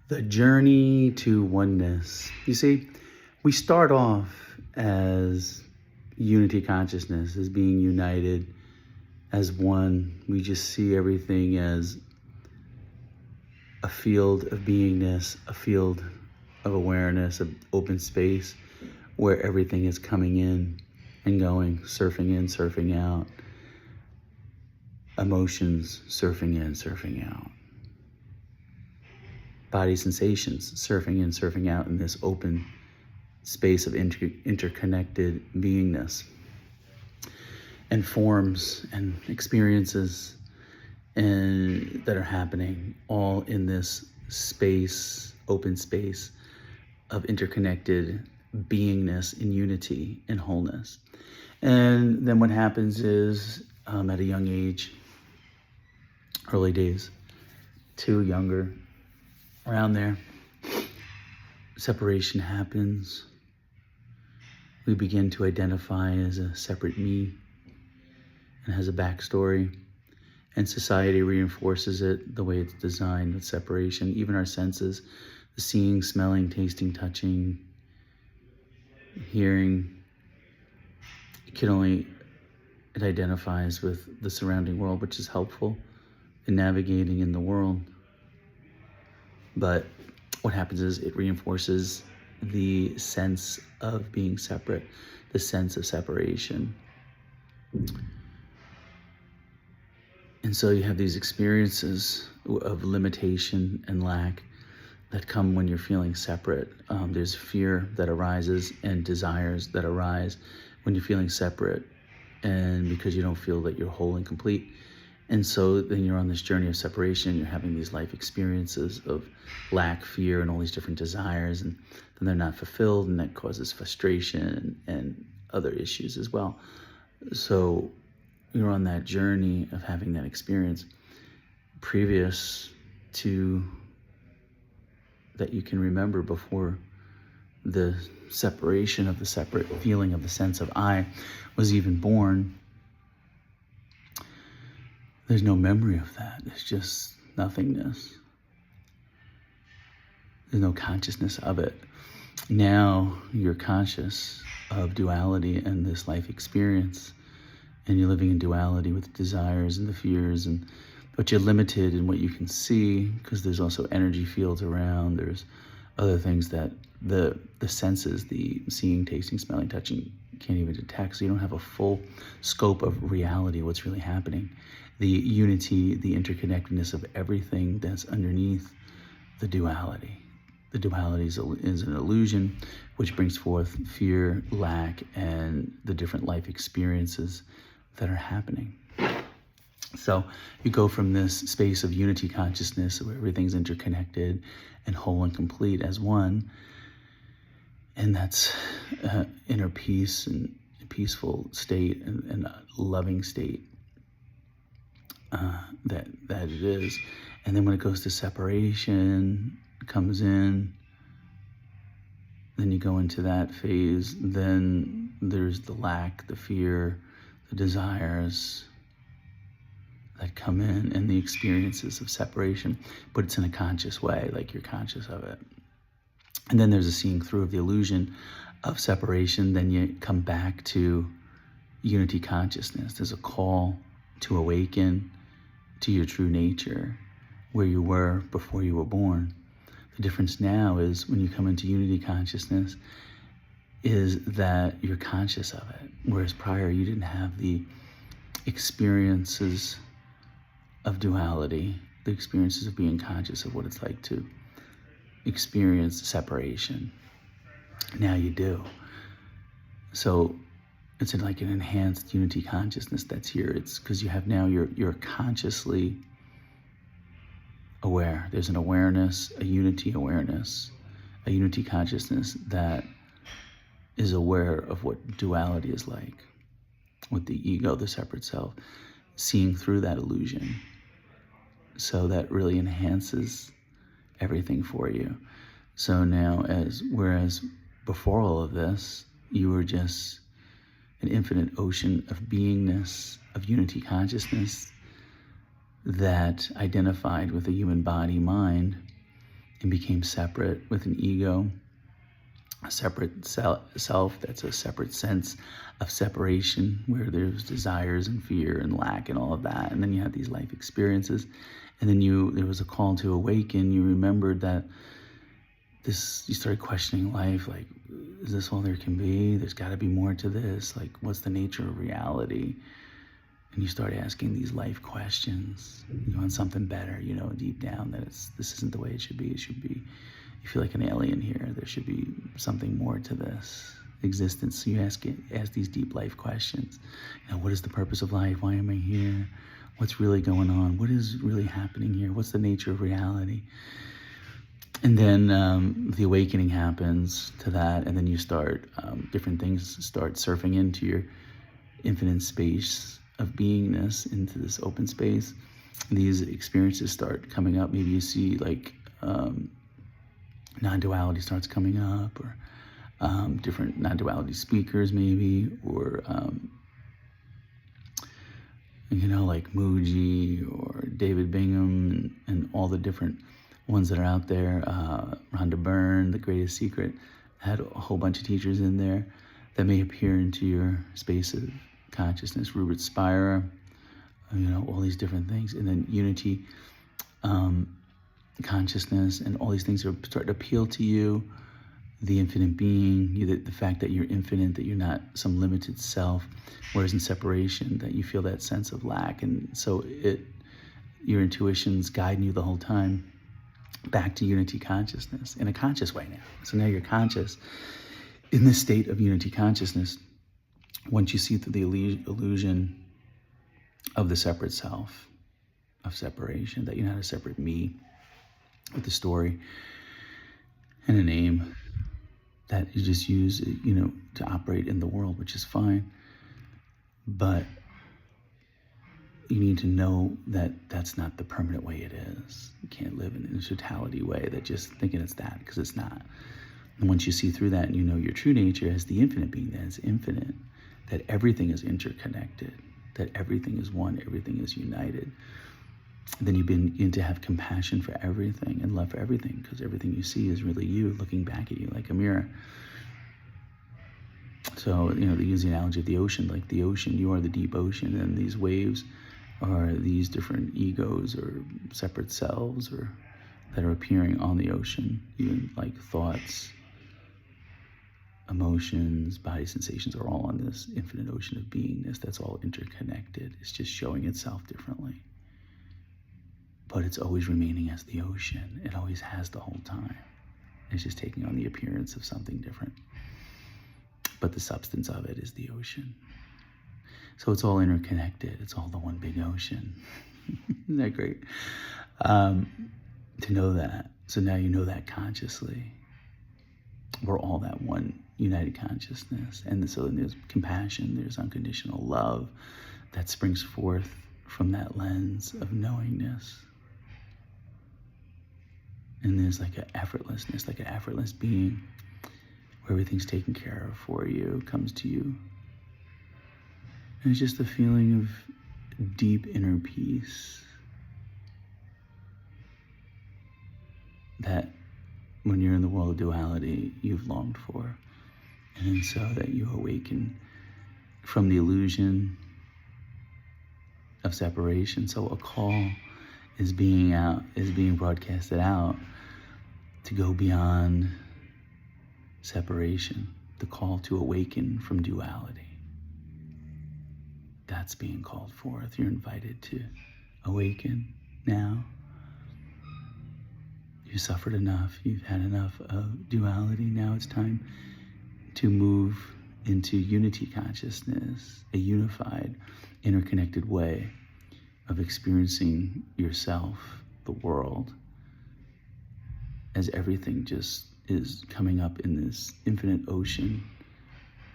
The journey to oneness. You see, we start off as unity consciousness, as being united, as one. We just see everything as a field of beingness, a field of awareness, of open space where everything is coming in and going, surfing in, surfing out. Emotions surfing in, surfing out. Body sensations surfing in, surfing out in this open space of interconnected beingness, and forms and experiences that are happening all in this space, open space of interconnected beingness in unity and wholeness. And then what happens is at a young age, early days to younger, around there, separation happens. We begin to identify as a separate me and has a backstory, and society reinforces it the way it's designed with separation. Even our senses, the seeing, smelling, tasting, touching, hearing, it identifies with the surrounding world, which is helpful in navigating in the world. But what happens is it reinforces the sense of being separate, the sense of separation. And so you have these experiences of limitation and lack that come when you're feeling separate. There's fear that arises and desires that arise when you're feeling separate, and because you don't feel that you're whole and complete. And so then you're on this journey of separation. You're having these life experiences of lack, fear, and all these different desires, and then they're not fulfilled, and that causes frustration and other issues as well. So you're on that journey of having that experience previous to that you can remember, before the separation of the separate feeling of the sense of I was even born. There's no memory of that. There's just nothingness. There's no consciousness of it. Now you're conscious of duality and this life experience, and you're living in duality with the desires and the fears, but you're limited in what you can see because there's also energy fields around. There's other things that the senses, the seeing, tasting, smelling, touching, can't even detect. So you don't have a full scope of reality, what's really happening. The unity, the interconnectedness of everything that's underneath the duality. The duality is an illusion, which brings forth fear, lack, and the different life experiences that are happening. So you go from this space of unity consciousness where everything's interconnected and whole and complete as one, and that's inner peace and a peaceful state and a loving state that it is. And then when it goes to separation, comes in, then you go into that phase. Then there's the lack, the fear, the desires that come in, and the experiences of separation, but it's in a conscious way, like you're conscious of it. And then there's a seeing through of the illusion of separation. Then you come back to unity consciousness. There's a call to awaken to your true nature, where you were before you were born. The difference now is when you come into unity consciousness is that you're conscious of it, whereas prior you didn't have the experiences of duality, the experiences of being conscious of what it's like to experience separation. Now you do. So it's like an enhanced unity consciousness that's here. It's because you have now, you're consciously aware. There's an awareness, a unity awareness, a unity consciousness that is aware of what duality is like, with the ego, the separate self, seeing through that illusion. So that really enhances everything for you. So now, whereas before all of this, you were just an infinite ocean of beingness, of unity consciousness that identified with a human body, mind, and became separate with an ego, a separate self that's a separate sense of separation, where there's desires and fear and lack and all of that. And then you had these life experiences, and then there was a call to awaken. You remembered that you started questioning life, like, is this all there can be? There's got to be more to this. Like, what's the nature of reality? And you start asking these life questions. You want something better, deep down, that this isn't the way it should be. It should be, you feel like an alien here. There should be something more to this existence. So you ask these deep life questions. What is the purpose of life? Why am I here? What's really going on? What is really happening here? What's the nature of reality? And then the awakening happens to that, and then you start, different things start surfing into your infinite space of beingness, into this open space. These experiences start coming up. Maybe you see like non-duality starts coming up, or different non-duality speakers maybe, or like Muji or David Bingham and all the different ones that are out there. Rhonda Byrne, The Greatest Secret, had a whole bunch of teachers in there that may appear into your space of consciousness. Rupert Spira, all these different things. And then unity, consciousness, and all these things are starting to appeal to you. The infinite being, the fact that you're infinite, that you're not some limited self, whereas in separation, that you feel that sense of lack. And so your intuition's guiding you the whole time back to unity consciousness in a conscious way now. So now you're conscious in this state of unity consciousness. Once you see through the illusion of the separate self, of separation, that you're not a separate me with a story and a name that you just use, to operate in the world, which is fine. But you need to know that that's not the permanent way it is. You can't live in a totality way that just thinking it's that, because it's not. And once you see through that and you know your true nature as the infinite being that is infinite, that everything is interconnected, that everything is one, everything is united, then you begin to have compassion for everything and love for everything, because everything you see is really you looking back at you like a mirror. So, they use the analogy of the ocean, like the ocean, you are the deep ocean, and these waves are these different egos or separate selves or that are appearing on the ocean, even like thoughts, emotions, body sensations are all on this infinite ocean of beingness that's all interconnected. It's just showing itself differently. But it's always remaining as the ocean. It always has the whole time. It's just taking on the appearance of something different. But the substance of it is the ocean. So it's all interconnected. It's all the one big ocean. Isn't that great? To know that. So now you know that consciously. We're all that one united consciousness. And so there's compassion, there's unconditional love that springs forth from that lens of knowingness. And there's like an effortlessness, like an effortless being where everything's taken care of for you, comes to you. And it's just a feeling of deep inner peace that when you're in the world of duality, you've longed for. And so that you awaken from the illusion of separation. So a call is being broadcasted out to go beyond separation, the call to awaken from duality. That's being called forth. You're invited to awaken now. You suffered enough. You've had enough of duality. Now it's time to move into unity consciousness, a unified, interconnected way of experiencing yourself, the world, as everything just is coming up in this infinite ocean,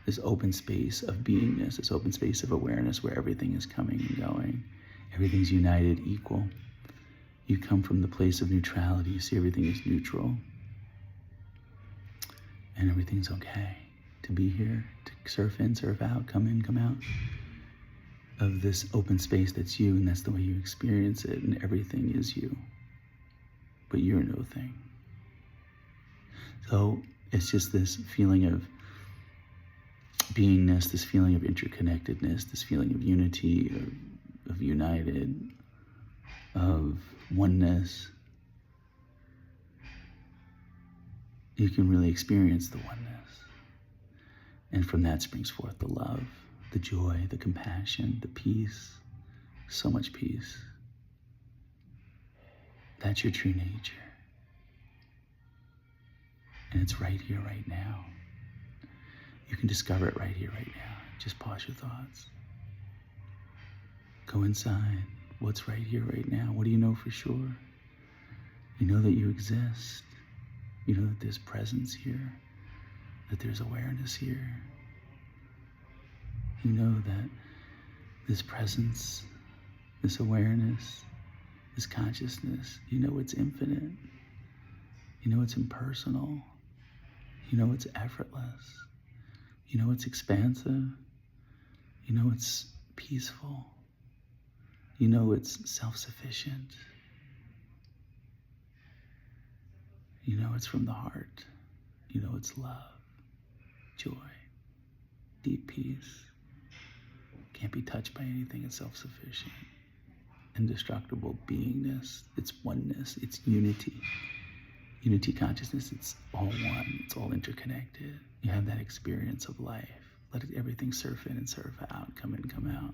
this open space of beingness, this open space of awareness where everything is coming and going. Everything's united, equal. You come from the place of neutrality. You see everything is neutral. And everything's okay to be here, to surf in, surf out, come in, come out of this open space that's you, and that's the way you experience it, and everything is you. But you're no thing. So it's just this feeling of beingness, this feeling of interconnectedness, this feeling of unity, of united, of oneness. You can really experience the oneness. And from that springs forth the love, the joy, the compassion, the peace, so much peace. That's your true nature. And it's right here, right now. You can discover it right here, right now. Just pause your thoughts. Go inside. What's right here, right now? What do you know for sure? You know that you exist. You know that there's presence here, that there's awareness here. You know that this presence, this awareness, this consciousness, you know it's infinite. You know it's impersonal. You know it's effortless. You know it's expansive. You know it's peaceful. You know it's self-sufficient. You know it's from the heart. You know it's love, joy, deep peace. Can't be touched by anything. It's self-sufficient, indestructible beingness. It's oneness. It's unity. Unity consciousness. It's all one. It's all interconnected. You have that experience of life. Let everything surf in and surf out. Come in, come out.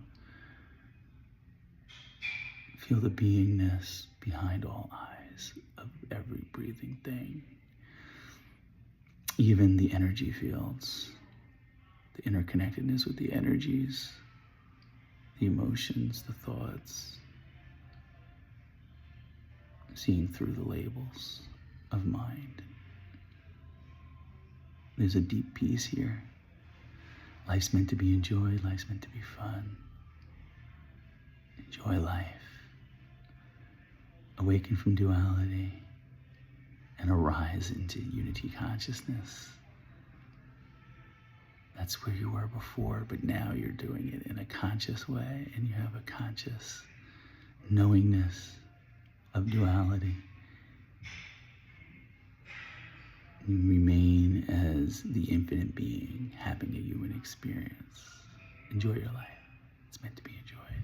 Feel the beingness behind all eyes of every breathing thing. Even the energy fields, the interconnectedness with the energies, the emotions, the thoughts, seeing through the labels of mind. There's a deep peace here. Life's meant to be enjoyed. Life's meant to be fun. Enjoy life. Awaken from duality and arise into unity consciousness. That's where you were before, but now you're doing it in a conscious way, and you have a conscious knowingness of duality. You remain as the infinite being having a human experience. Enjoy your life. It's meant to be enjoyed.